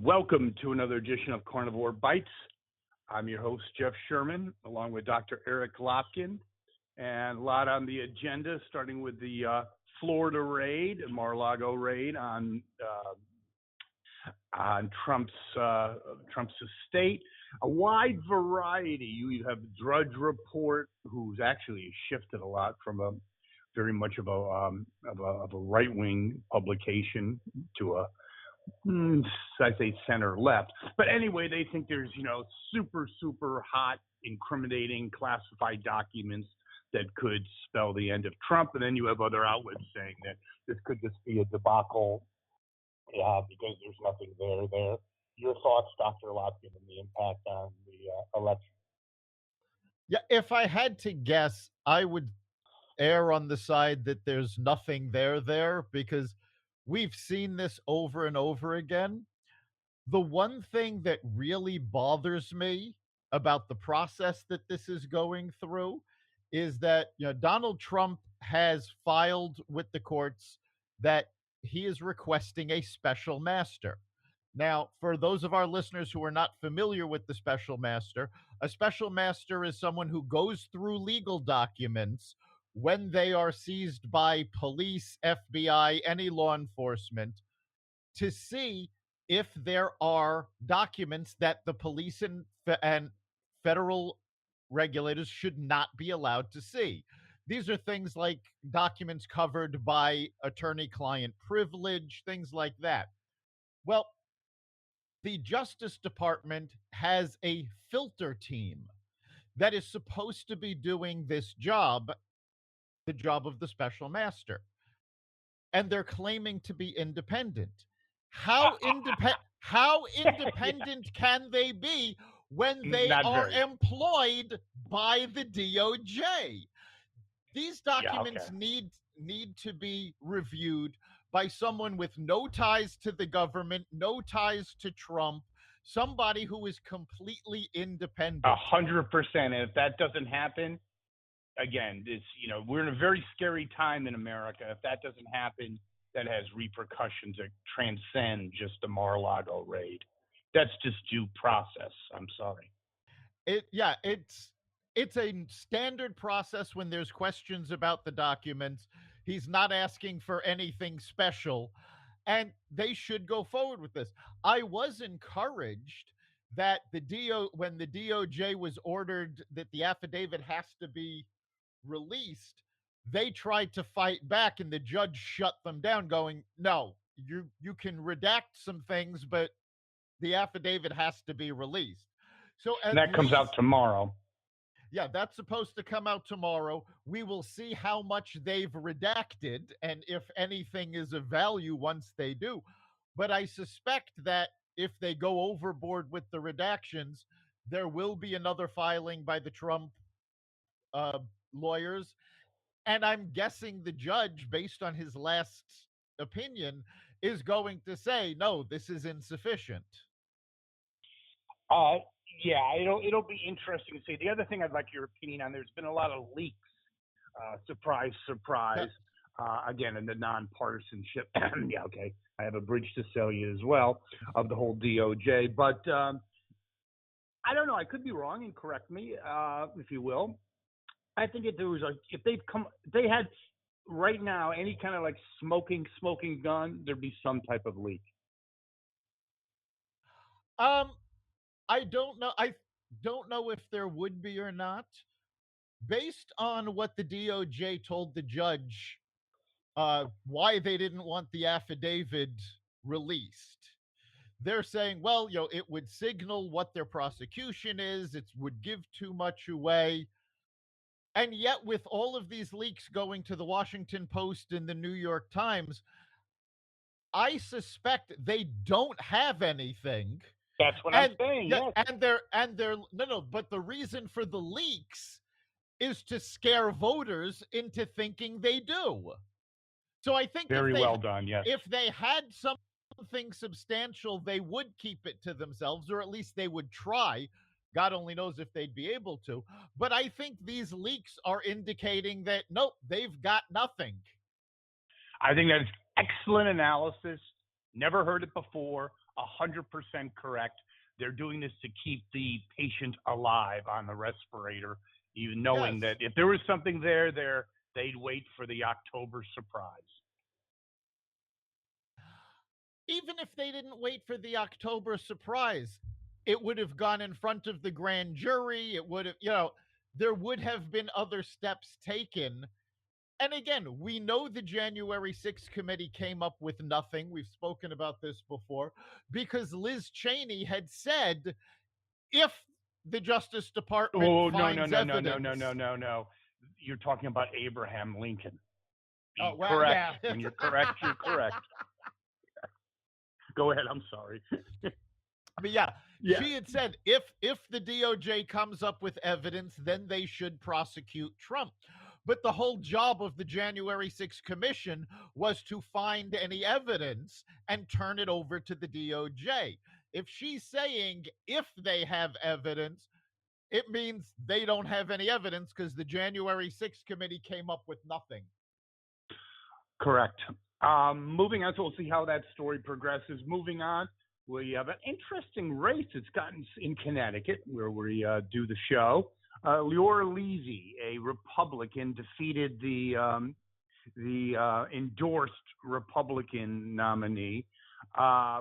Welcome to another edition of Carnivore Bites. I'm your host, Jeff Sherman, along with Dr. Eric Lopkin, and a lot on the agenda, starting with the Florida raid, Mar-a-lago raid on Trump's estate. A wide variety. You have Drudge Report, who's actually shifted a lot from a very much of a right-wing publication to a I say center left. But anyway, they think there's, super hot, incriminating, classified documents that could spell the end of Trump. And then you have other outlets saying that this could just be a debacle because there's nothing there. Your thoughts, Dr. Lopkin, and the impact on the election? Yeah, if I had to guess, I would err on the side that there's nothing there because we've seen this over and over again. The one thing that really bothers me about the process that this is going through is that Donald Trump has filed with the courts that he is requesting a special master. Now, for those of our listeners who are not familiar with the special master, a special master is someone who goes through legal documents when they are seized by police, FBI, any law enforcement, to see if there are documents that the police and federal regulators should not be allowed to see. These are things like documents covered by attorney-client privilege, things like that. Well, the Justice Department has a filter team that is supposed to be doing this job, the job of the special master. And they're claiming to be independent. How independent can they be when they are employed by the DOJ? These documents need to be reviewed by someone with no ties to the government, no ties to Trump, somebody who is completely independent. 100%. And if that doesn't happen, again, it's, we're in a very scary time in America. If that doesn't happen, that has repercussions that transcend just the Mar-a-Lago raid. That's just due process. I'm sorry. It's a standard process when there's questions about the documents. He's not asking for anything special, and they should go forward with this. I was encouraged that when the DOJ was ordered that the affidavit has to be released, they tried to fight back, and the judge shut them down, going, no, you can redact some things, but the affidavit has to be released. So that comes out tomorrow. Yeah, that's supposed to come out tomorrow. We will see how much they've redacted and if anything is of value once they do. But I suspect that if they go overboard with the redactions, there will be another filing by the Trump lawyers. And I'm guessing the judge, based on his last opinion, is going to say, no, this is insufficient. Yeah, it'll be interesting to see. The other thing I'd like your opinion on, there's been a lot of leaks. Surprise. Again, in the nonpartisanship. Yeah, okay. I have a bridge to sell you as well of the whole DOJ. But I don't know. I could be wrong, and correct me if you will. I think if they had right now any kind of like smoking gun, there'd be some type of leak. I don't know. I don't know if there would be or not. Based on what the DOJ told the judge, why they didn't want the affidavit released, they're saying, well, it would signal what their prosecution is. It would give too much away. And yet, with all of these leaks going to the Washington Post and the New York Times, I suspect they don't have anything. That's what I'm saying. Yes. And they're no. But the reason for the leaks is to scare voters into thinking they do. So I think very well done. Yes. If they had something substantial, they would keep it to themselves, or at least they would try. God only knows if they'd be able to. But I think these leaks are indicating that, nope, they've got nothing. I think that's excellent analysis. Never heard it before. 100% correct. They're doing this to keep the patient alive on the respirator, even knowing Yes. that if there was something there, they'd wait for the October surprise. Even if they didn't wait for the October surprise, it would have gone in front of the grand jury. It would have, there would have been other steps taken. And again, we know the January 6th committee came up with nothing. We've spoken about this before because Liz Cheney had said if the Justice Department Oh, finds evidence. no. You're talking about Abraham Lincoln. Be Oh, well, correct. yeah. When you're correct, you're correct. Go ahead. I'm sorry. But yeah, she had said if the DOJ comes up with evidence, then they should prosecute Trump. But the whole job of the January 6th commission was to find any evidence and turn it over to the DOJ. If she's saying if they have evidence, it means they don't have any evidence because the January 6th committee came up with nothing. Correct. Moving on, so we'll see how that story progresses. Moving on, we have an interesting race that's gotten in Connecticut where we do the show. Leora Levy, a Republican, defeated the endorsed Republican nominee,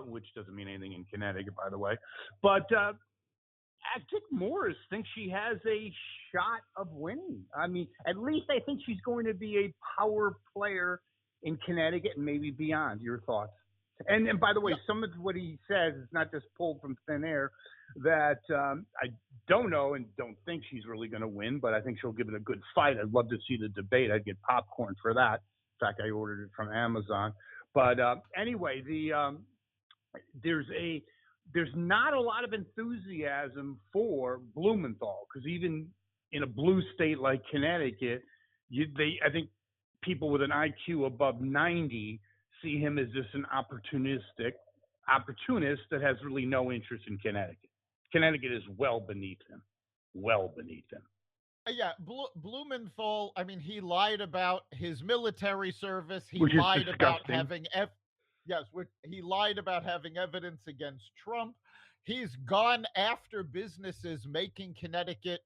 which doesn't mean anything in Connecticut, by the way. But Dick Morris thinks she has a shot of winning. I mean, at least I think she's going to be a power player in Connecticut and maybe beyond. Your thoughts? And by the way, some of what he says is not just pulled from thin air. That I don't know and don't think she's really going to win, but I think she'll give it a good fight. I'd love to see the debate. I'd get popcorn for that. In fact, I ordered it from Amazon. But anyway, there's not a lot of enthusiasm for Blumenthal because even in a blue state like Connecticut, I think people with an IQ above 90 see him as just an opportunist that has really no interest in Connecticut. Connecticut is well beneath him. Yeah, Blumenthal, I mean, he lied about his military service. He Which lied is about disgusting. he lied about having evidence against Trump. He's gone after businesses making Connecticut,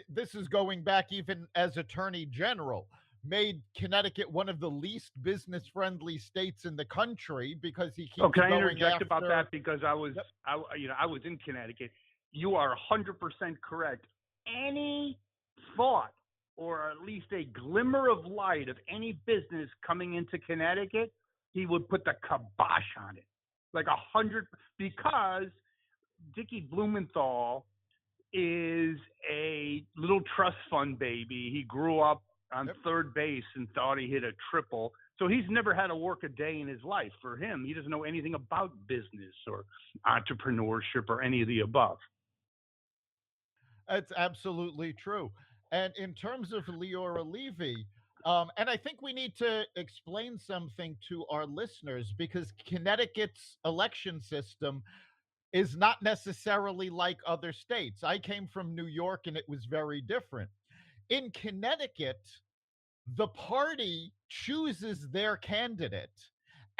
this is going back even as Attorney General, made Connecticut one of the least business-friendly states in the country because he keeps can I going interject after... about that? Because I was in Connecticut. You are 100% correct. Any thought or at least a glimmer of light of any business coming into Connecticut, he would put the kibosh on it. Like 100, because Dickie Blumenthal is a little trust fund baby. He grew up on third base and thought he hit a triple. So he's never had to work a day in his life. For him, he doesn't know anything about business or entrepreneurship or any of the above. That's absolutely true. And in terms of Leora Levy, and I think we need to explain something to our listeners because Connecticut's election system is not necessarily like other states. I came from New York and it was very different. In Connecticut, the party chooses their candidate.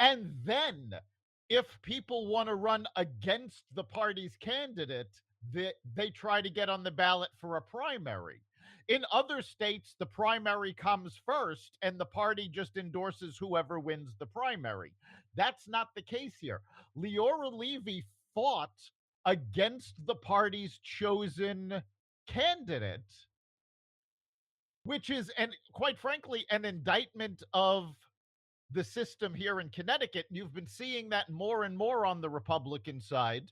And then, if people want to run against the party's candidate, they try to get on the ballot for a primary. In other states, the primary comes first and the party just endorses whoever wins the primary. That's not the case here. Leora Levy fought against the party's chosen candidate, which is, and quite frankly, an indictment of the system here in Connecticut. You've been seeing that more and more on the Republican side.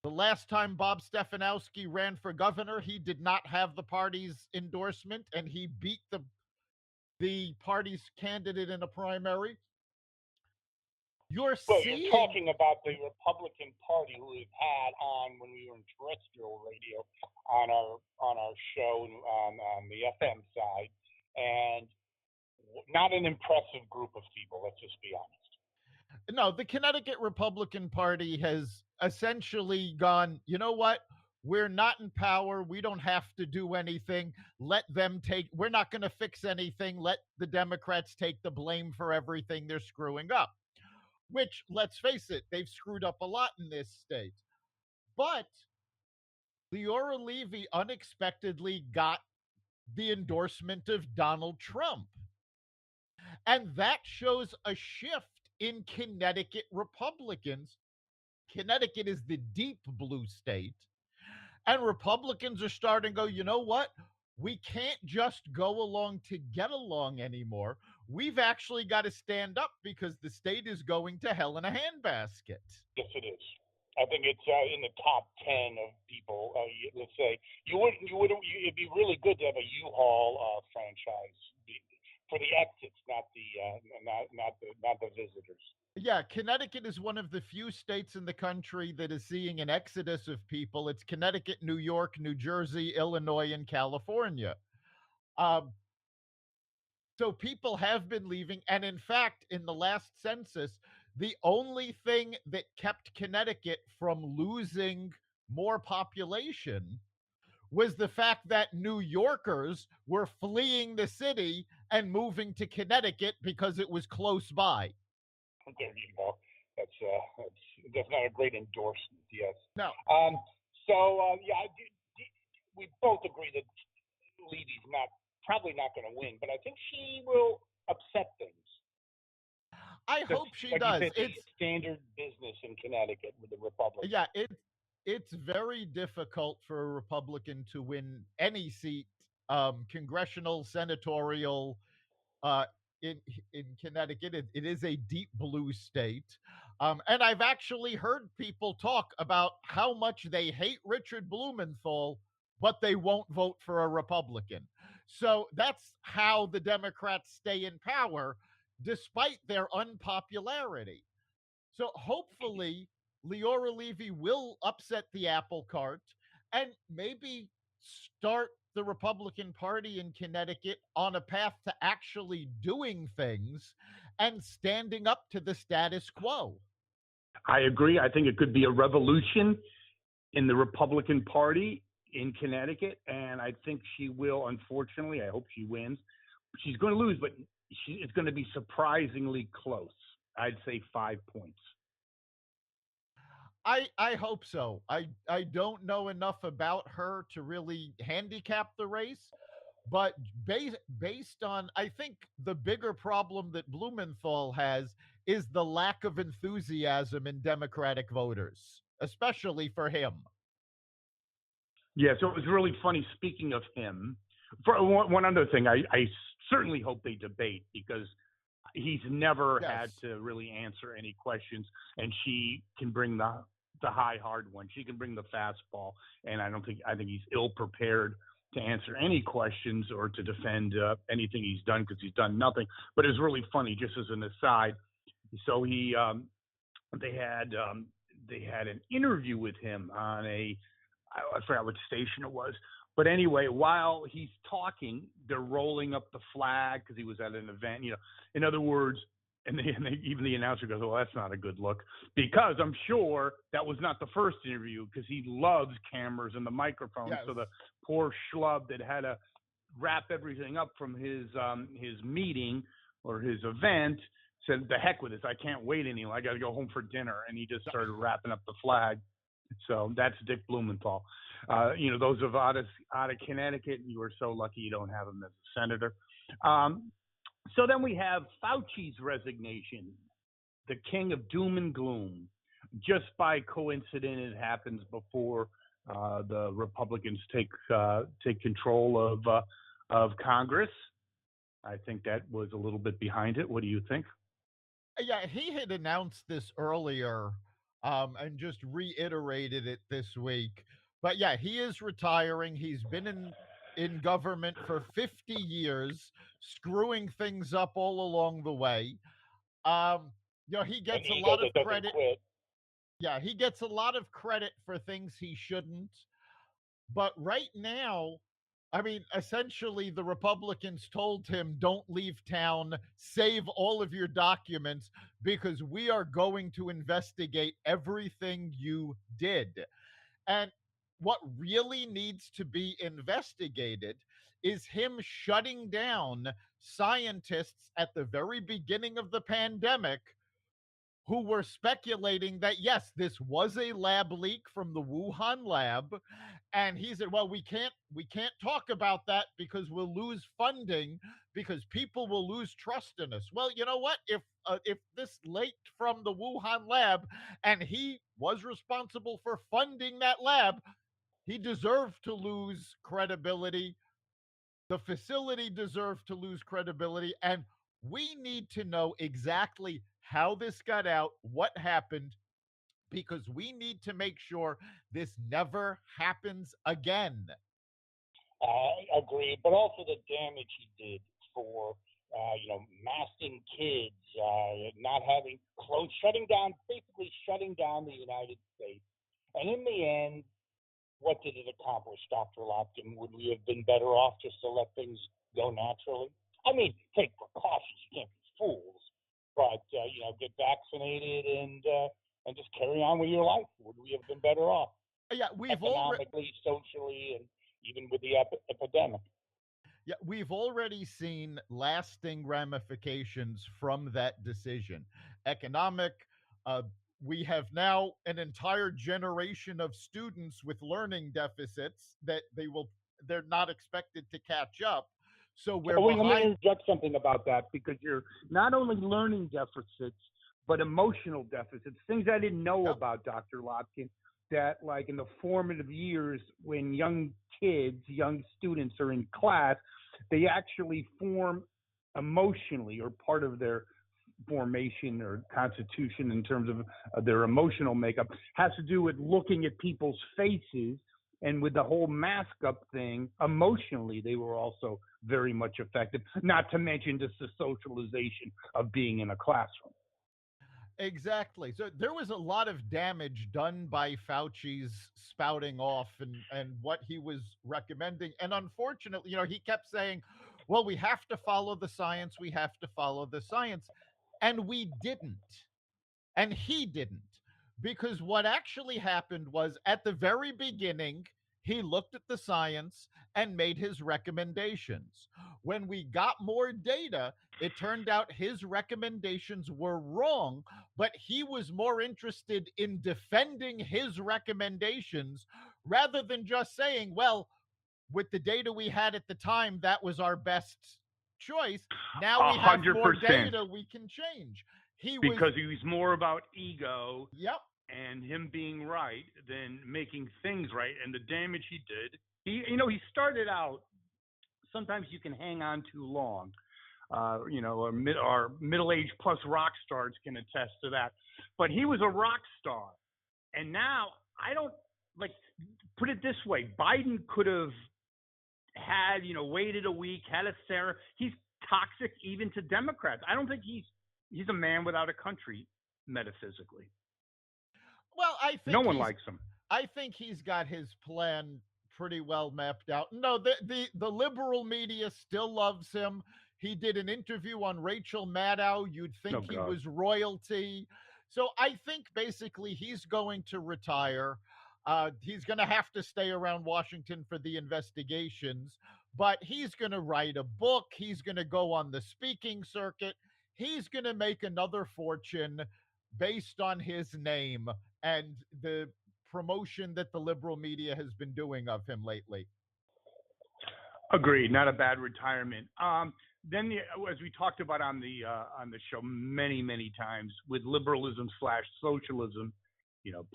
The last time Bob Stefanowski ran for governor, he did not have the party's endorsement, and he beat the party's candidate in a primary. You're talking about the Republican Party who we've had on when we were in terrestrial radio on our show on the FM side, and not an impressive group of people. Let's just be honest. No, the Connecticut Republican Party has essentially gone, you know what? We're not in power. We don't have to do anything. Let them we're not going to fix anything. Let the Democrats take the blame for everything they're screwing up. which, let's face it, they've screwed up a lot in this state. But Leora Levy unexpectedly got the endorsement of Donald Trump. And that shows a shift in Connecticut Republicans. Connecticut is the deep blue state. And Republicans are starting to go, you know what? We can't just go along to get along anymore. We've actually got to stand up because the state is going to hell in a handbasket. Yes, it is. I think it's in the top 10 of people. Let's say it'd be really good to have a U-Haul franchise for the exits, not the visitors. Yeah, Connecticut is one of the few states in the country that is seeing an exodus of people. It's Connecticut, New York, New Jersey, Illinois, and California. Um, so people have been leaving. And in fact, in the last census, the only thing that kept Connecticut from losing more population was the fact that New Yorkers were fleeing the city and moving to Connecticut because it was close by. There you go. That's not a great endorsement. Yes. No. We both agree that Levy's probably not going to win, but I think she will upset things. I hope she does. It's standard business in Connecticut with the Republicans. Yeah, it's very difficult for a Republican to win any seat, congressional, senatorial, in Connecticut. It is a deep blue state. And I've actually heard people talk about how much they hate Richard Blumenthal, but they won't vote for a Republican. So that's how the Democrats stay in power, despite their unpopularity. So hopefully, Leora Levy will upset the apple cart and maybe start the Republican Party in Connecticut on a path to actually doing things and standing up to the status quo. I agree. I think it could be a revolution in the Republican Party in Connecticut, and I think she will, unfortunately. I hope she wins. She's going to lose, but it's going to be surprisingly close. I'd say 5 points. I hope so. I don't know enough about her to really handicap the race, but based on, I think the bigger problem that Blumenthal has is the lack of enthusiasm in Democratic voters, especially for him. Yeah, so it was really funny. Speaking of him, for one other thing, I certainly hope they debate because he's never had to really answer any questions, and she can bring the high hard one. She can bring the fastball, and I think he's ill prepared to answer any questions or to defend anything he's done because he's done nothing. But it's really funny, just as an aside. So they had an interview with him on I forgot which station it was. But anyway, while he's talking, they're rolling up the flag because he was at an event. In other words, and even the announcer goes, "Well, that's not a good look," because I'm sure that was not the first interview because he loves cameras and the microphone. Yes. So the poor schlub that had to wrap everything up from his meeting or his event said, "The heck with this! I can't wait anymore. I got to go home for dinner." And he just started wrapping up the flag. So that's Dick Blumenthal. Those of out of Connecticut, you are so lucky you don't have him as a senator. So then we have Fauci's resignation, the king of doom and gloom. Just by coincidence, it happens before the Republicans take control of Congress. I think that was a little bit behind it. What do you think? Yeah, he had announced this earlier and just reiterated it this week. But yeah, he is retiring. He's been in government for 50 years, screwing things up all along the way. He gets a lot of credit. Yeah, he gets a lot of credit for things he shouldn't. But right now, I mean, essentially, the Republicans told him, don't leave town, save all of your documents, because we are going to investigate everything you did. And what really needs to be investigated is him shutting down scientists at the very beginning of the pandemic who were speculating that, yes, this was a lab leak from the Wuhan lab. And he said, well, we can't talk about that because we'll lose funding, because people will lose trust in us. Well, you know what? If this leaked from the Wuhan lab and he was responsible for funding that lab, he deserved to lose credibility. The facility deserved to lose credibility. And we need to know exactly how this got out, what happened, because we need to make sure this never happens again. Agreed, but also the damage he did for masking kids, not having close, basically shutting down the United States. And in the end, what did it accomplish, Dr. Lopkin? Would we have been better off just to let things go naturally? I mean, take precautions. You can't be fools, but get vaccinated and just carry on with your life. Would we have been better off? Yeah, economically, socially, and even with the epidemic. Yeah, we've already seen lasting ramifications from that decision. Economic, we have now an entire generation of students with learning deficits that they're not expected to catch up. So we're Let me behind. interject something about that, because you're not only learning deficits, but emotional deficits, things I didn't know about, Dr. Lopkin, that like in the formative years when young kids, young students are in class, they actually form emotionally, or part of their formation or constitution in terms of their emotional makeup has to do with looking at people's faces. And with the whole mask up thing, emotionally, they were also very much affected, not to mention just the socialization of being in a classroom. Exactly. So there was a lot of damage done by Fauci's spouting off and what he was recommending. And unfortunately, he kept saying, well, we have to follow the science. We have to follow the science. And we didn't. And he didn't. Because what actually happened was, at the very beginning, he looked at the science and made his recommendations. When we got more data, it turned out his recommendations were wrong, but he was more interested in defending his recommendations rather than just saying, well, with the data we had at the time, that was our best choice. Now we have more 100%. data, we can change. Because he was more about ego, yep, and him being right than making things right. And the damage he did, he started out, sometimes you can hang on too long. Our middle-aged plus rock stars can attest to that. But he was a rock star. And now, I don't, put it this way, Biden could have had, waited a week, had a Sarah. He's toxic even to Democrats. I don't think he's a man without a country, metaphysically. Well, I think no one likes him. I think he's got his plan pretty well mapped out. No, the liberal media still loves him. He did an interview on Rachel Maddow. You'd think he was royalty. So I think basically he's going to retire. He's going to have to stay around Washington for the investigations, but he's going to write a book. He's going to go on the speaking circuit. He's going to make another fortune based on his name and the promotion that the liberal media has been doing of him lately. Agreed. Not a bad retirement. Then, as we talked about on the show many, many times, with liberalism / socialism,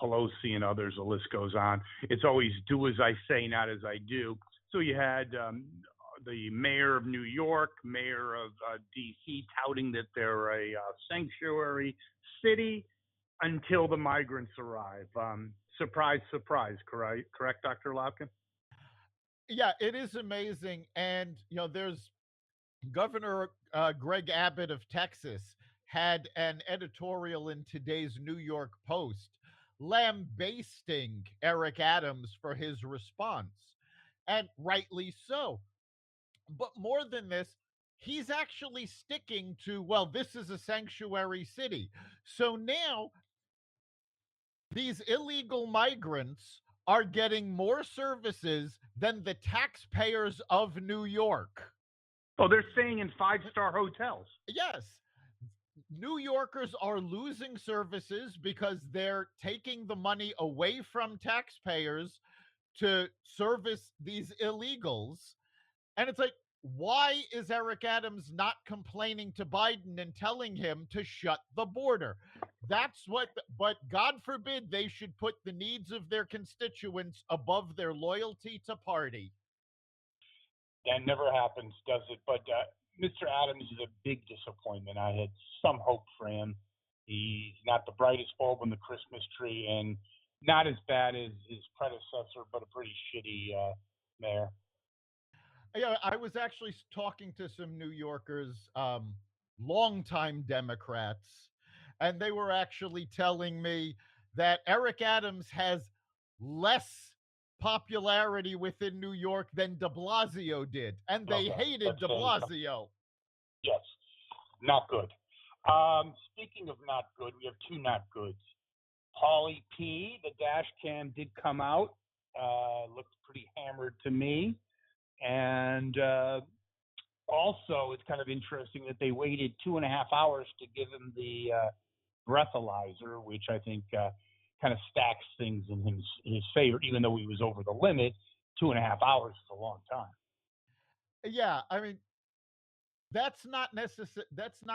Pelosi and others, the list goes on. It's always do as I say, not as I do. So you had the mayor of New York, mayor of D.C. touting that they're a sanctuary city until the migrants arrive. Surprise, surprise, correct, Dr. Lopkin? Yeah, it is amazing. And, there's Governor Greg Abbott of Texas had an editorial in today's New York Post lambasting Eric Adams for his response, and rightly so. But more than this, he's actually sticking to, well, this is a sanctuary city. So now these illegal migrants are getting more services than the taxpayers of New York. Oh, they're staying in 5-star hotels. Yes. New Yorkers are losing services because they're taking the money away from taxpayers to service these illegals. And it's like, why is Eric Adams not complaining to Biden and telling him to shut the border? That's what, but God forbid they should put the needs of their constituents above their loyalty to party. That never happens, does it? But Mr. Adams is a big disappointment. I had some hope for him. He's not the brightest bulb in the Christmas tree, and not as bad as his predecessor, but a pretty shitty mayor. Yeah, I was actually talking to some New Yorkers, longtime Democrats, and they were actually telling me that Eric Adams has less popularity within New York than de Blasio did, and they Okay, hated de Blasio. Yes, not good. Speaking of not good, we have two not goods. Paulie P, the dash cam did come out. Looked pretty hammered to me. And also, it's kind of interesting that they waited 2.5 hours to give him the breathalyzer, which I think kind of stacks things in his favor, even though he was over the limit. 2.5 hours is a long time. Yeah, I mean, that's not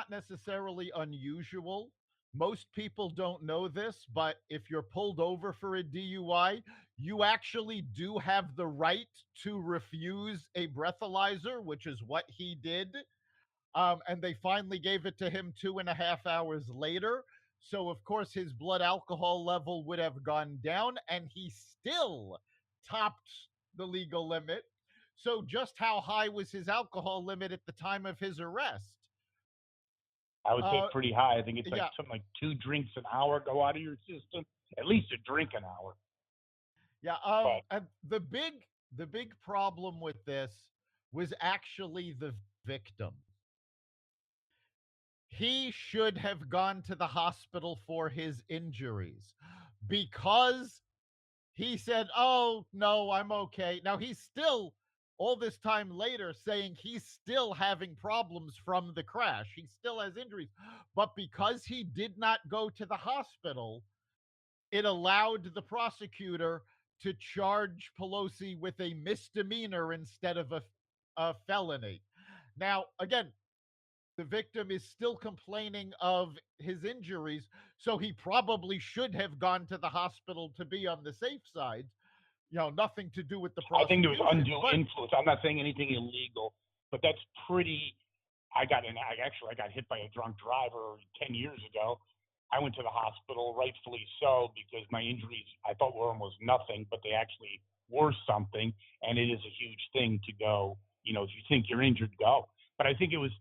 necessarily unusual. Most people don't know this, but if you're pulled over for a DUI, you actually do have the right to refuse a breathalyzer, which is what he did. And they finally gave it to him 2.5 hours later. So, of course, his blood alcohol level would have gone down, and he still topped the legal limit. So, just how high was his alcohol limit at the time of his arrest? I would say pretty high. I think it's like yeah. something like 2 drinks an hour go out of your system. At least a drink an hour. Yeah. And the big problem with this was actually the victim. He should have gone to the hospital for his injuries because he said, "Oh, no, I'm okay." Now he's still, all this time later, saying he's still having problems from the crash. He still has injuries. But because he did not go to the hospital, it allowed the prosecutor to charge Pelosi with a misdemeanor instead of a felony. Now, again, the victim is still complaining of his injuries, so he probably should have gone to the hospital to be on the safe side. Nothing to do with the I think prosecution. there was undue influence. I'm not saying anything illegal, but that's pretty. I got hit by a drunk driver 10 years ago. I went to the hospital, rightfully so, because my injuries I thought were almost nothing, but they actually were something. And it is a huge thing to go. If you think you're injured, go. But I think it was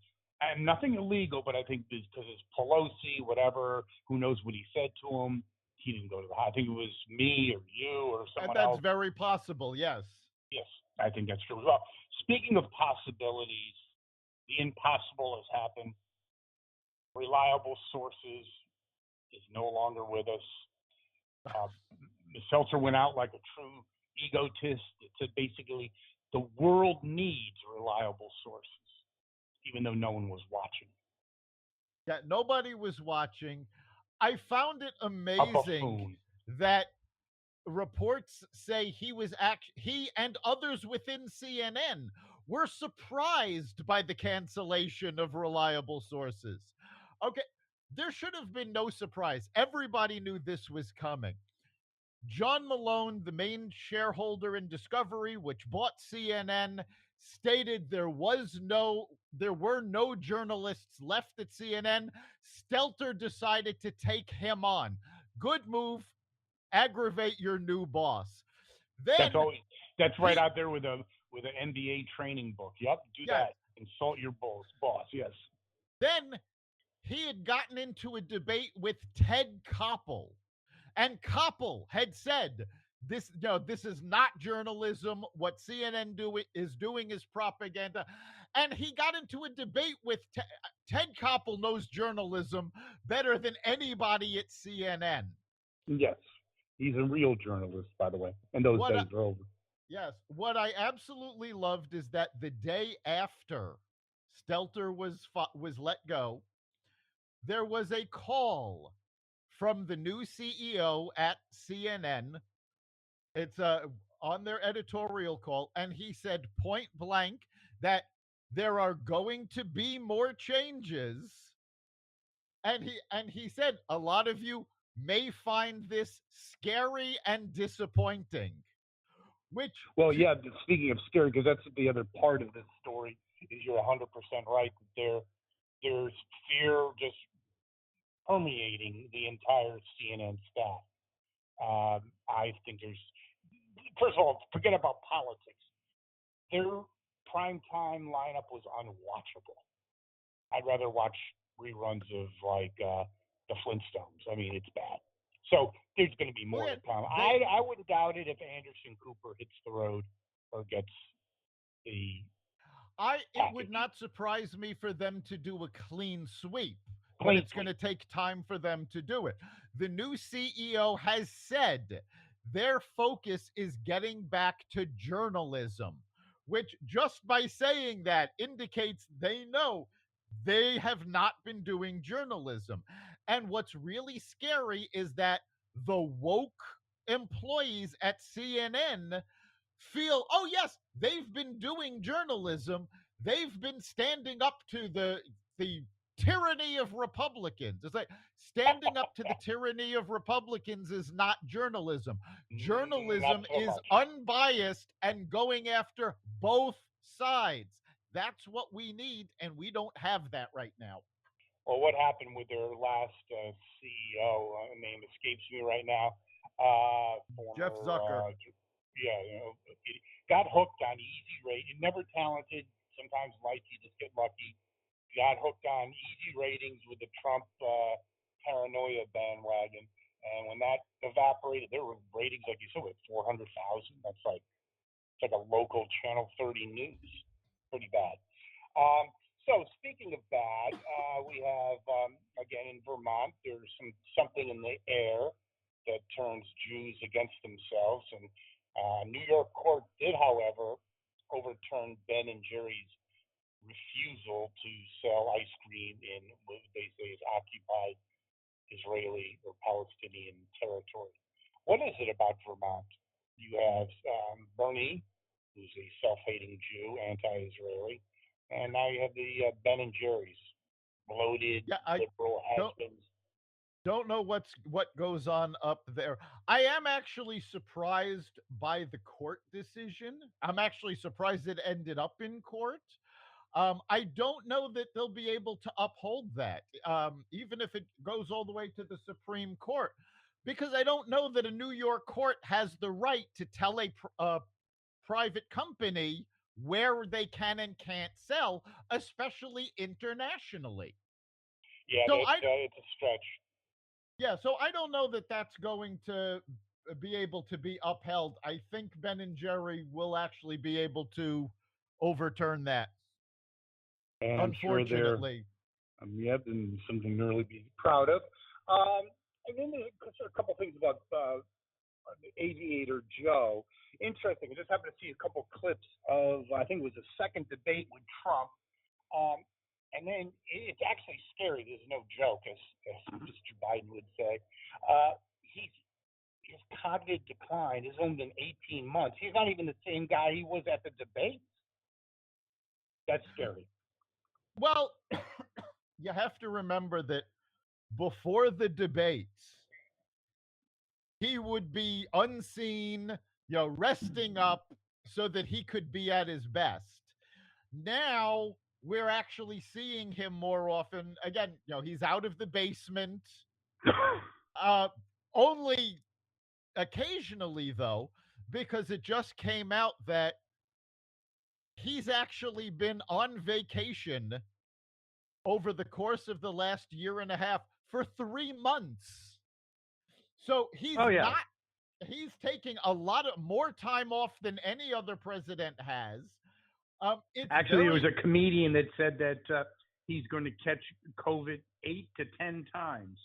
nothing illegal. But I think because it's Pelosi, whatever, who knows what he said to him. He didn't go to the hospital. I think it was me or you or someone else. And that's very possible, yes. Yes, I think that's true as well. Speaking of possibilities, the impossible has happened. Reliable sources is no longer with us. Seltzer went out like a true egotist. It said basically the world needs reliable sources, even though no one was watching. Yeah, nobody was watching. I found it amazing that reports say he and others within CNN were surprised by the cancellation of reliable sources. Okay, there should have been no surprise. Everybody knew this was coming. John Malone, the main shareholder in Discovery, which bought CNN, stated there were no journalists left at CNN. Stelter decided to take him on. Good move. Aggravate your new boss. Then that's right out there with an NBA training book. Yep, do that. Insult your boss. Yes. Then he had gotten into a debate with Ted Koppel, and Koppel had said, "This is not journalism. What CNN is doing is propaganda." And he got into a debate with Ted Koppel knows journalism better than anybody at CNN. Yes. He's a real journalist, by the way, and those days are over. Yes. What I absolutely loved is that the day after Stelter was let go, there was a call from the new CEO at CNN. It's on their editorial call, and he said point blank that there are going to be more changes. And he said a lot of you may find this scary and disappointing. Which Well, yeah. Speaking of scary, because that's the other part of this story, is you're 100% right that there's fear just permeating the entire CNN staff. I think there's, first of all, forget about politics. Their primetime lineup was unwatchable. I'd rather watch reruns of like the Flintstones. I mean, it's bad. So there's going to be more to come. I wouldn't doubt it if Anderson Cooper hits the road or gets the. It would not surprise me for them to do a clean sweep, but Clean it's going to sweep. take time for them to do it. The new CEO has said their focus is getting back to journalism, which just by saying that indicates they know they have not been doing journalism. And what's really scary is that the woke employees at CNN feel, oh yes, they've been doing journalism. They've been standing up to the tyranny of Republicans. It's like standing up to the tyranny of Republicans is not journalism. Journalism Not so is much. unbiased and going after both sides. That's what we need, and we don't have that right now. Well, what happened with their last CEO? Name escapes me right now. Former, Jeff Zucker. Yeah, he got hooked on easy rating. Never talented. Sometimes in life you just get lucky. Got hooked on easy ratings with the Trump paranoia bandwagon, and when that evaporated, there were ratings like you said with 400,000. That's like it's like a local Channel 30 news. Pretty bad. So speaking of bad, we have again in Vermont. There's something in the air that turns Jews against themselves, and New York court did, however, overturn Ben and Jerry's refusal to sell ice cream in what they say is occupied Israeli or Palestinian territory. What is it about Vermont? You have Bernie, who's a self-hating Jew, anti-Israeli, and now you have the Ben and Jerry's, bloated liberal husbands. Don't know what goes on up there. I am actually surprised by the court decision. I'm actually surprised it ended up in court. I don't know that they'll be able to uphold that, even if it goes all the way to the Supreme Court, because I don't know that a New York court has the right to tell a private company where they can and can't sell, especially internationally. Yeah, So it's a stretch. Yeah, so I don't know that that's going to be able to be upheld. I think Ben and Jerry will actually be able to overturn that. And I'm unfortunately. Sure yep, and something to really be proud of. And then there's a couple things about Aviator Joe. Interesting. I just happened to see a couple clips of, I think it was a second debate with Trump. And then it's actually scary. There's no joke, as Mr. Biden would say. His cognitive decline has only been 18 months. He's not even the same guy he was at the debate. That's scary. Well, you have to remember that before the debates, he would be unseen, resting up so that he could be at his best. Now we're actually seeing him more often. Again, he's out of the basement. Only occasionally, though, because it just came out that he's actually been on vacation over the course of the last year and a half for 3 months. So he's he's taking a lot of more time off than any other president has. Actually, there was a comedian that said that he's going to catch COVID 8 to 10 times.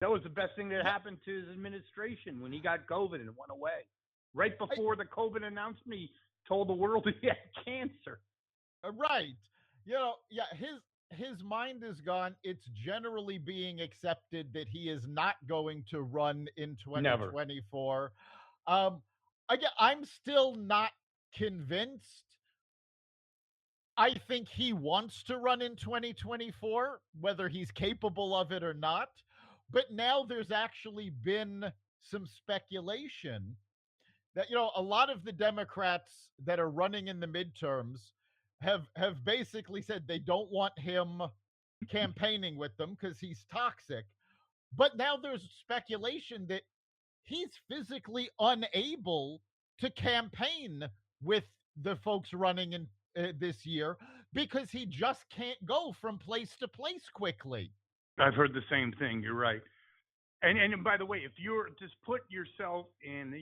That was the best thing that happened to his administration when he got COVID and it went away. Right before the COVID announcement, he told the world he had cancer. Right. his mind is gone. It's generally being accepted that he is not going to run in Never. 2024. Again, I'm still not convinced. I think he wants to run in 2024, whether he's capable of it or not. But now there's actually been some speculation that, a lot of the Democrats that are running in the midterms have basically said they don't want him campaigning with them because he's toxic. But now there's speculation that he's physically unable to campaign with the folks running in this year because he just can't go from place to place quickly. I've heard the same thing. You're right. And by the way, if you're just put yourself in,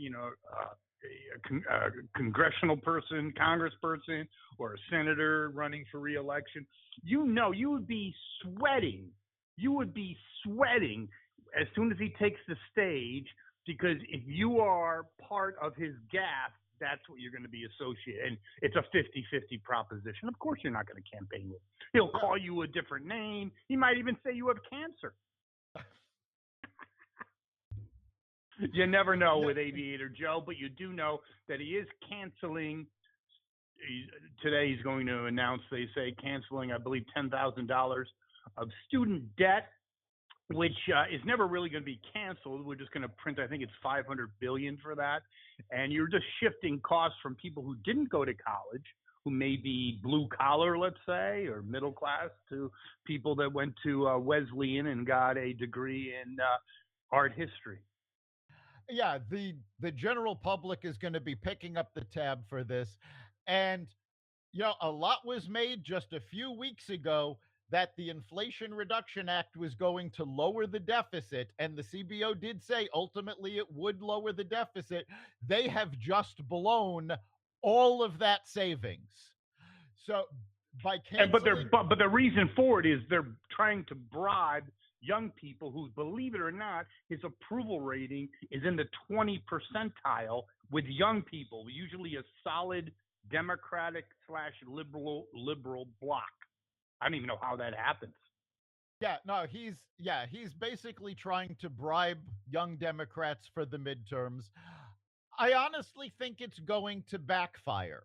a congressional person, congressperson, or a senator running for reelection, you would be sweating. You would be sweating as soon as he takes the stage, because if you are part of his gas, that's what you're going to be associated. And it's a 50-50 proposition. Of course, you're not going to campaign with him. He'll call you a different name. He might even say you have cancer. You never know with Aviator Joe, but you do know that he is canceling. Today he's going to announce, they say, canceling, I believe, $10,000 of student debt, which is never really going to be canceled. We're just going to print, I think it's $500 billion for that. And you're just shifting costs from people who didn't go to college, who may be blue collar, let's say, or middle class, to people that went to Wesleyan and got a degree in art history. Yeah, the general public is going to be picking up the tab for this. And, a lot was made just a few weeks ago that the Inflation Reduction Act was going to lower the deficit. And the CBO did say ultimately it would lower the deficit. They have just blown all of that savings. So by canceling... But the reason for it is they're trying to bribe young people who, believe it or not, his approval rating is in the 20 percentile with young people, usually a solid Democratic/liberal bloc. I don't even know how that happens. Yeah, no, he's basically trying to bribe young Democrats for the midterms. I honestly think it's going to backfire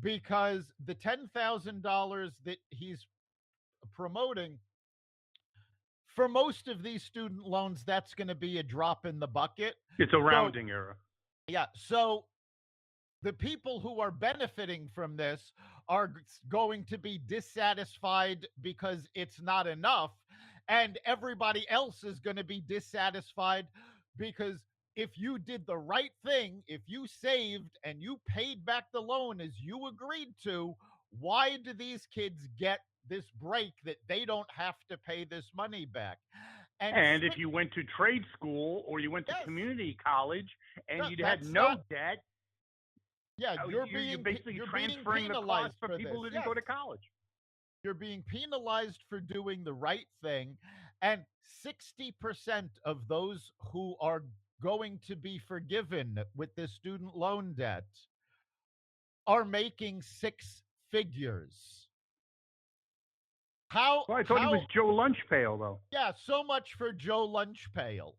because the $10,000 that he's promoting, for most of these student loans, that's going to be a drop in the bucket. It's a rounding error. Yeah. So the people who are benefiting from this are going to be dissatisfied because it's not enough. And everybody else is going to be dissatisfied because if you did the right thing, if you saved and you paid back the loan as you agreed to, why do these kids get this break that they don't have to pay this money back? And if you went to trade school or you went to community college and you had no debt, you're basically transferring the cost for people who didn't go to college. You're being penalized for doing the right thing. And 60% of those who are going to be forgiven with this student loan debt are making six figures. Well, I thought he was Joe Lunchpail, though. Yeah, so much for Joe Lunchpail.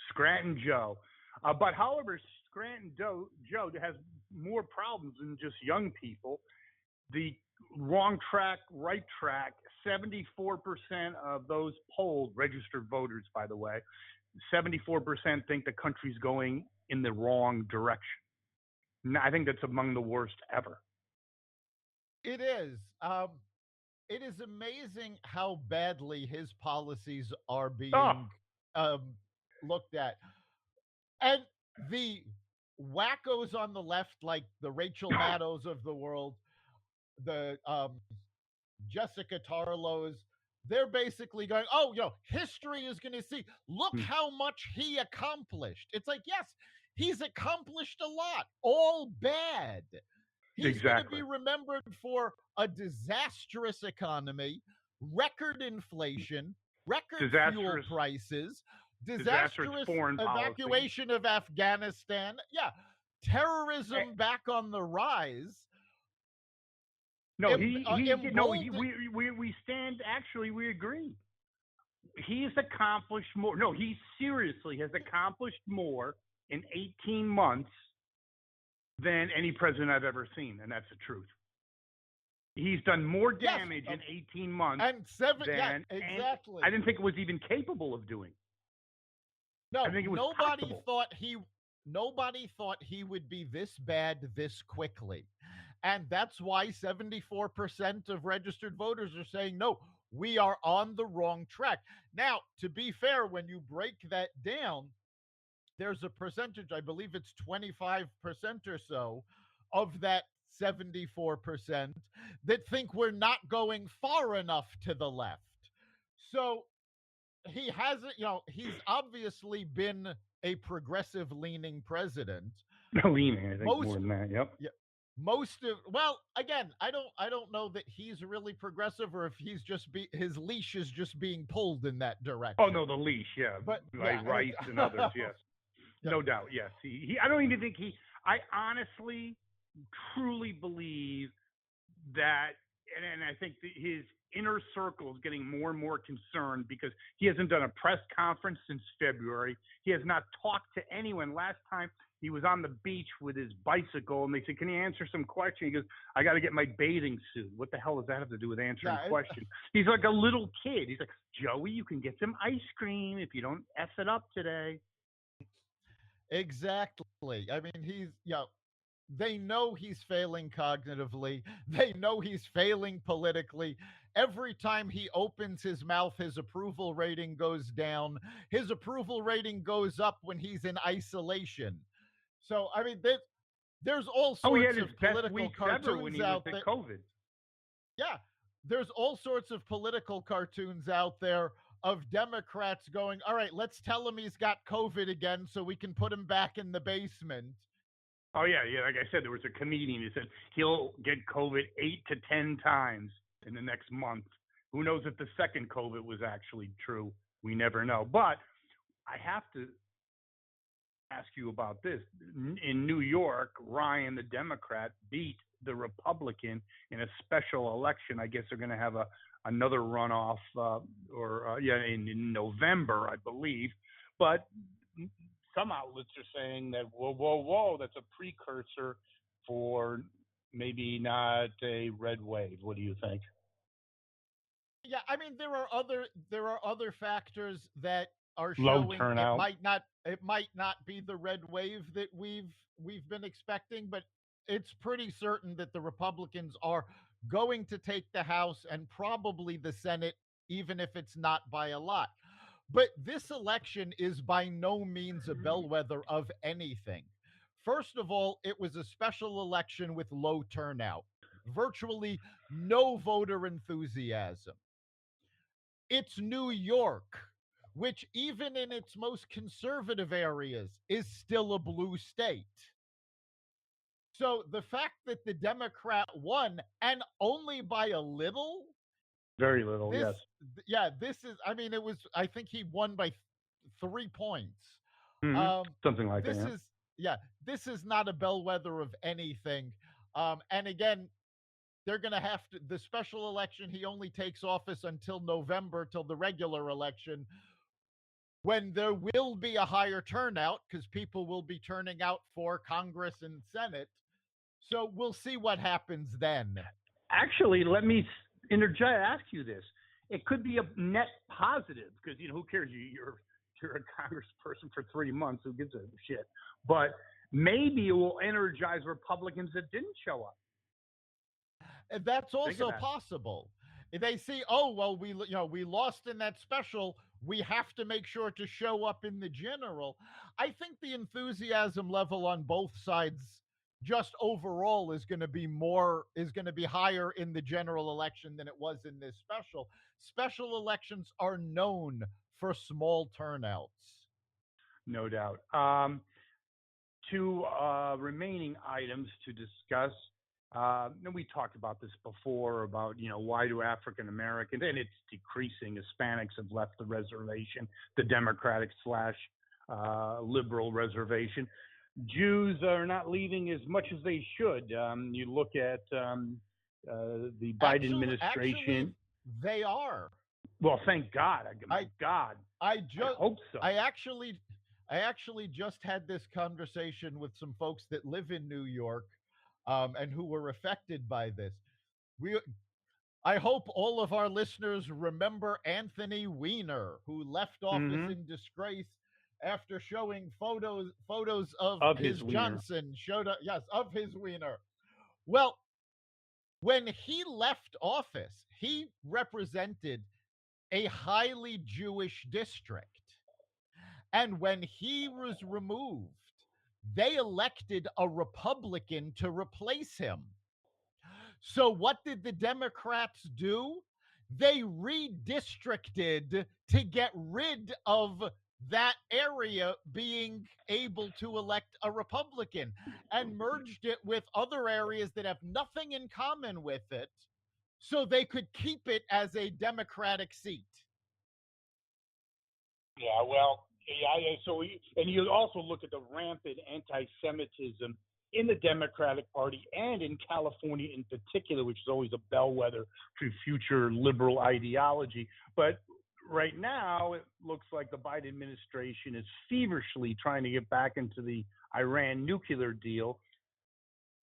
Scranton Joe. But however, Scranton Joe has more problems than just young people. The wrong track, right track, 74% of those polled, registered voters, by the way, 74% think the country's going in the wrong direction. I think that's among the worst ever. It is. It is amazing how badly his policies are being looked at. And the wackos on the left, like the Rachel Maddows of the world, the Jessica Tarlows, they're basically going, history is going to see, look how much he accomplished. It's like, yes, he's accomplished a lot, all bad. He's going to be remembered for a disastrous economy, record inflation, record fuel prices, disastrous foreign evacuation policy of Afghanistan. Yeah, terrorism back on the rise. No, we stand and actually we agree. He's accomplished more. No, he seriously has accomplished more in 18 months than any president I've ever seen, and that's the truth. He's done more damage in 18 months and exactly. I didn't think it was even capable of doing. No, I think it was nobody possible. thought he would be this bad this quickly. And that's why 74% of registered voters are saying, no, we are on the wrong track. Now, to be fair, when you break that down, there's a percentage, I believe it's 25% or so of that 74% that think we're not going far enough to the left. So he hasn't, he's obviously been a progressive leaning president. Leaning, I think more than that. Yep. Yeah. Again, I don't know that he's really progressive or if he's just his leash is just being pulled in that direction. Oh no, the leash, yeah. But like Rice and others, yes. Yeah. No doubt, yes. I don't even think I honestly, truly believe that, and I think that his inner circle is getting more and more concerned because he hasn't done a press conference since February. He has not talked to anyone. Last time he was on the beach with his bicycle, and they said, "Can you answer some questions?" He goes, "I got to get my bathing suit." What the hell does that have to do with answering questions? He's like a little kid. He's like, "Joey, you can get some ice cream if you don't F it up today." Exactly. I mean, they know he's failing cognitively. They know he's failing politically. Every time he opens his mouth, his approval rating goes down. His approval rating goes up when he's in isolation. So, I mean, there's all sorts of political cartoons out there. COVID. Yeah, there's all sorts of political cartoons out there of Democrats going, all right, let's tell him he's got COVID again so we can put him back in the basement. Oh, yeah. Like I said, there was a comedian who said he'll get COVID 8 to 10 times in the next month. Who knows if the second COVID was actually true? We never know. But I have to ask you about this. In New York, Ryan, the Democrat, beat the Republican in a special election. I guess they're going to have another runoff in November, I believe. But some outlets are saying that, whoa, that's a precursor for maybe not a red wave. What do you think? Yeah, I mean, there are other factors that are showing low turnout. It might not be the red wave that we've been expecting, but it's pretty certain that the Republicans are going to take the House and probably the Senate, even if it's not by a lot. But this election is by no means a bellwether of anything. First of all, it was a special election with low turnout, virtually no voter enthusiasm. It's New York, which even in its most conservative areas is still a blue state. So the fact that the Democrat won, and only by a little, very little, yes. Yeah, I think he won by 3 points. Mm-hmm. Something like that. This is not a bellwether of anything. And again, they're going to have to, the special election, he only takes office until November, till the regular election, when there will be a higher turnout because people will be turning out for Congress and Senate. So we'll see what happens then. Actually, let me ask you this. It could be a net positive because, who cares? You're a congressperson for 3 months. Who gives a shit? But maybe it will energize Republicans that didn't show up. That's also possible. If they see, we lost in that special, we have to make sure to show up in the general. I think the enthusiasm level on both sides just overall is going to be higher in the general election than it was in this special. Special elections are known for small turnouts. No doubt. Two remaining items to discuss. And we talked about this before about, why do African Americans, and it's decreasing, Hispanics have left the reservation, the Democratic / liberal reservation. Jews are not leaving as much as they should. You look at the Biden administration. They are. Well, thank God. My God. I I hope so. I actually just had this conversation with some folks that live in New York, and who were affected by this. We I hope all of our listeners remember Anthony Weiner, who left office Mhm. in disgrace after showing photos of Of his his wiener. Johnson. Showed up, yes, of his Weiner. Well, when he left office, he represented a highly Jewish district. And when he was removed, they elected a Republican to replace him. So, what did the Democrats do? They redistricted to get rid of that area being able to elect a Republican and merged it with other areas that have nothing in common with it so they could keep it as a Democratic seat. Yeah, well, Yeah. So, and you also look at the rampant anti-Semitism in the Democratic Party and in California in particular, which is always a bellwether to future liberal ideology. But right now, it looks like the Biden administration is feverishly trying to get back into the Iran nuclear deal,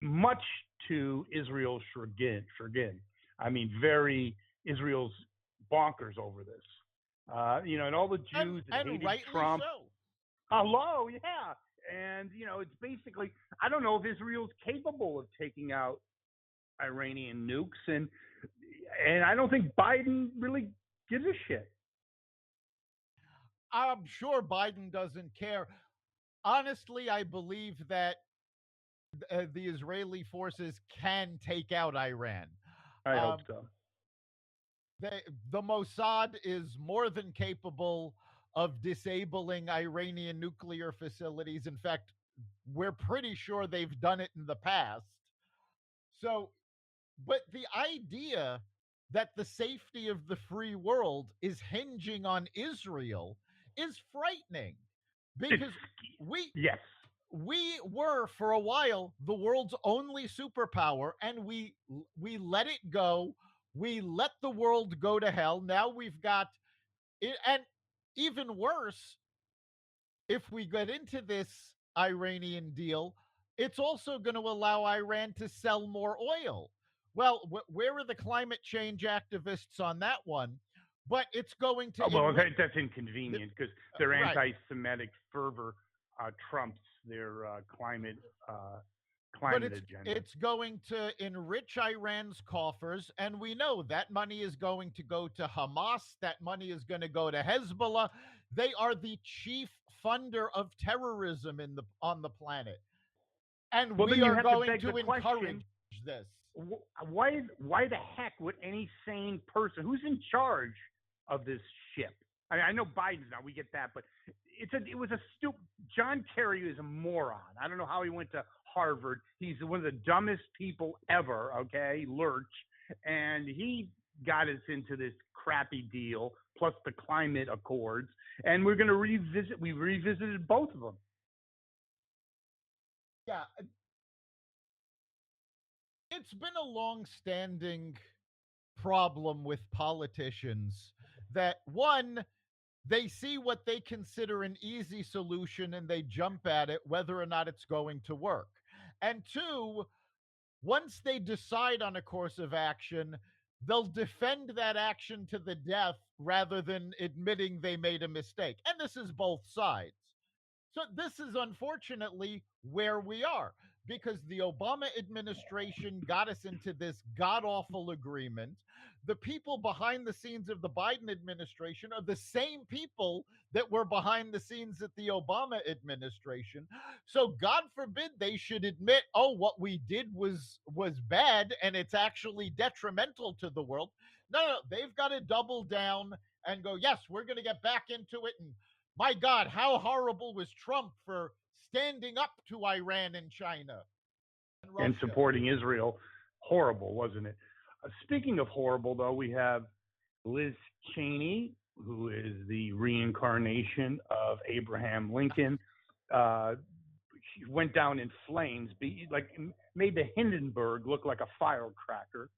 much to Israel's chagrin. I mean, very Israel's bonkers over this. And all the Jews that hated rightly Trump. so. Hello, yeah. And, it's basically, I don't know if Israel's capable of taking out Iranian nukes. And I don't think Biden really gives a shit. I'm sure Biden doesn't care. Honestly, I believe that the Israeli forces can take out Iran. I hope so. The Mossad is more than capable of disabling Iranian nuclear facilities. In fact, we're pretty sure they've done it in the past. So, but the idea that the safety of the free world is hinging on Israel is frightening because Yes. we were for a while the world's only superpower, and we let it go. We let the world go to hell. Now we've got it, and even worse, if we get into this Iranian deal, it's also going to allow Iran to sell more oil. Well, where are the climate change activists on that one? But it's going to. That's inconvenient because their anti-Semitic fervor trumps their climate agenda. It's going to enrich Iran's coffers, and we know that money is going to go to Hamas. That money is going to go to Hezbollah. They are the chief funder of terrorism on the planet, and we are going to encourage this. Why the heck would any sane person who's in charge of this ship? I know Biden's now, we get that, but it was a stupid. John Kerry is a moron. I don't know how he went to Harvard. He's one of the dumbest people ever. Okay, Lurch, and he got us into this crappy deal plus the climate accords, and we're going to revisit. We revisited both of them. Yeah, it's been a long-standing problem with politicians that one, they see what they consider an easy solution and they jump at it whether or not it's going to work. And two, once they decide on a course of action, they'll defend that action to the death rather than admitting they made a mistake. And this is both sides. So this is unfortunately where we are, because the Obama administration got us into this god-awful agreement. The people behind the scenes of the Biden administration are the same people that were behind the scenes at the Obama administration. So God forbid they should admit, oh, what we did was bad and it's actually detrimental to the world. No, they've got to double down and go, yes, we're going to get back into it. And my God, how horrible was Trump for standing up to Iran and China and supporting Israel? Horrible, wasn't it? Speaking of horrible, though, we have Liz Cheney, who is the reincarnation of Abraham Lincoln. She went down in flames, made the Hindenburg look like a firecracker,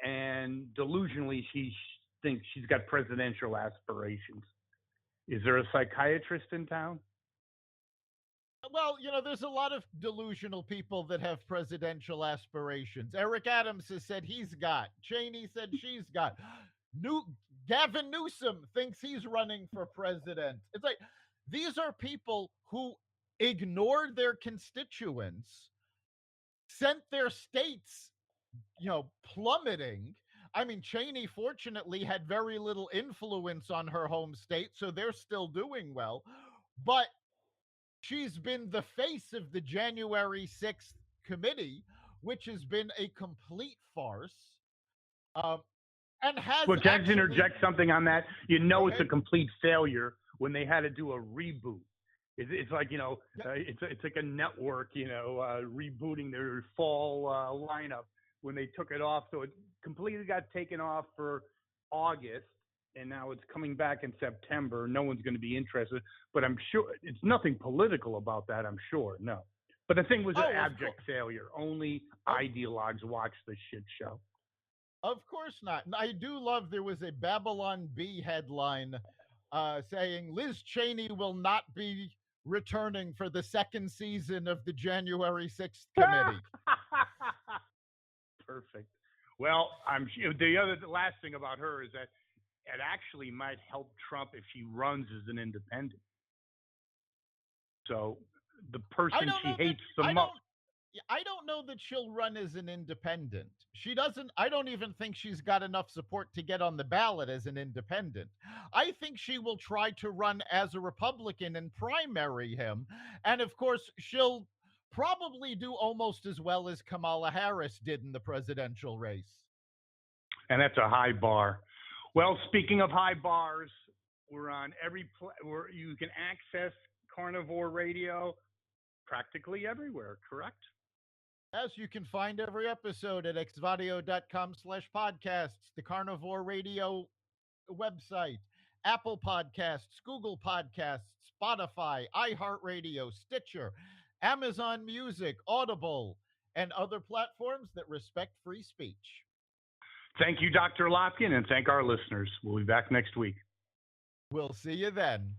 and delusionally she thinks she's got presidential aspirations. Is there a psychiatrist in town? Well, there's a lot of delusional people that have presidential aspirations. Eric Adams has said he's got. Cheney said she's got. Gavin Newsom thinks he's running for president. It's like these are people who ignored their constituents, sent their states, plummeting. I mean, Cheney fortunately had very little influence on her home state, so they're still doing well. But she's been the face of the January 6th committee, which has been a complete farce. And has Well, can I just interject something on that? It's a complete failure when they had to do a reboot. It's like, it's like a network, rebooting their fall lineup when they took it off. So it completely got taken off for August, and now it's coming back in September. No one's going to be interested. But I'm sure it's nothing political about that, I'm sure. No. But the thing was an abject failure. Only ideologues watch the shit show. Of course not. And I do love there was a Babylon Bee headline saying Liz Cheney will not be returning for the second season of the January 6th committee. Perfect. Well, the last thing about her is that it actually might help Trump if she runs as an independent. So the person she hates the most. I don't know that she'll run as an independent. She doesn't. I don't even think she's got enough support to get on the ballot as an independent. I think she will try to run as a Republican and primary him. And of course, she'll probably do almost as well as Kamala Harris did in the presidential race. And that's a high bar. Well, speaking of high bars, we're on where you can access Carnivore Radio practically everywhere, correct? Yes, you can find every episode at xvadio.com/podcasts, the Carnivore Radio website, Apple Podcasts, Google Podcasts, Spotify, iHeartRadio, Stitcher, Amazon Music, Audible, and other platforms that respect free speech. Thank you, Dr. Lopkin, and thank our listeners. We'll be back next week. We'll see you then.